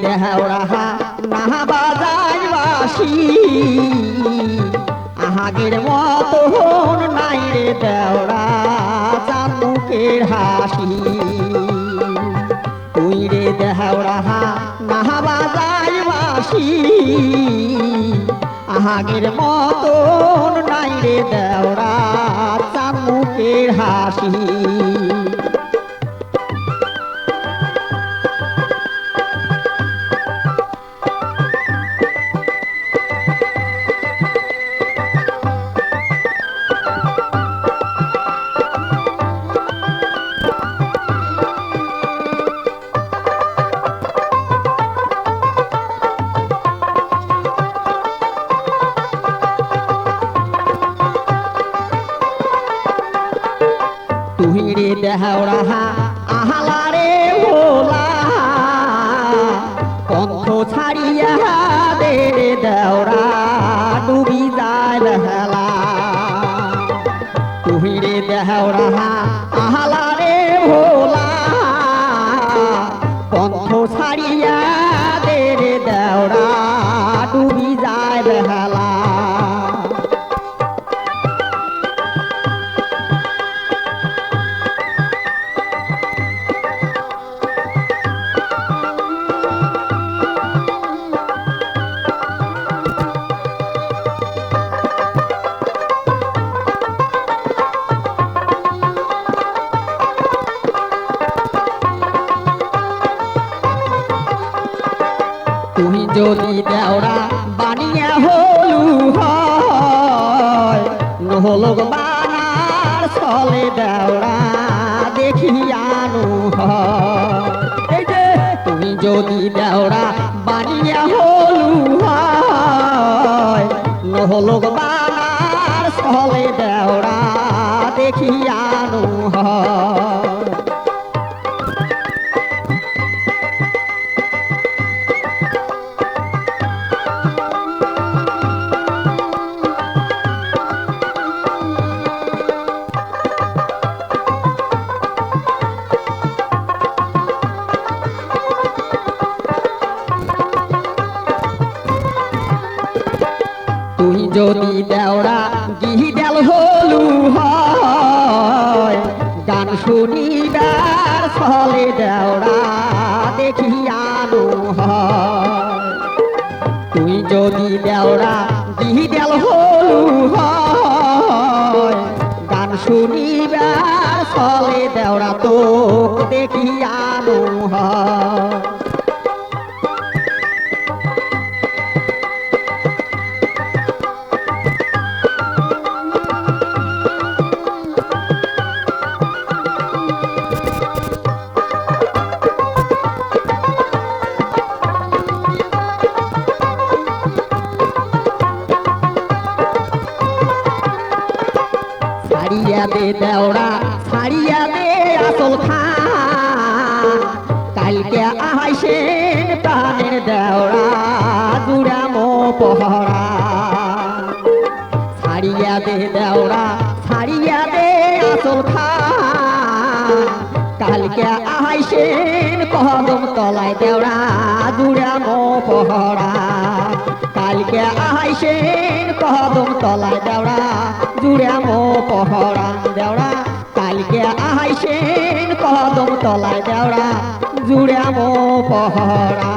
দেহরা না বাজাই বাসি আহাগের মতন নাই রে দেওরা চাঁদ মুখের হাসি তুই রে দেহরা না বাজাই বাসি আহাগের মতন নাই রে দেওরা চাঁদ মুখের হাসি তুই রে দেহরা আহলা রে ভোলা পন্থ ছাড়িয়া দে রে দেওরা ডুবি যায় বেলা তুই রে দেহরা আহলা রে ভোলা পন্থ ছাড়িয়া দে রে দেওরা ডুবি যায় বেলা তুমি যদি দেওরা বানিয়া হলু হয় নহলক বানার চলে দেওরা দেখিয়ানু হয় তুমি যদি দেওরা বানিয়া হলু হয় নহলক বানার চলে দেওরা দেখিয়ানু হয় তুই যদি দেওরা গিহিডাল হলু হয় গান শুনিবার চলে দেওরা দেখিয়ানু হয় তুই যদি দেওরা গিহিডাল হলু হয় গান শুনিবার চলে দেওরা তো দেখিয়ানু হয় ছাড়িয়া দে দেওরা ছাড়িয়া দে আসল খান কালকে আহাইসেন প্রাণের দেওরা জুড়ামো পহরা ছাড়িয়া দে দেওরা ছাড়িয়া দে আসল খান কালকে আহাইসেন কদম তলায় দেওরা জুড়ামো পহরা কালকে আহাইসেন কদম তলায় দেওরা জুড়ামো পহরা দেওরা কালকে আহাইসেন কদম তলায় দেওরা জুড়ামো পহরা।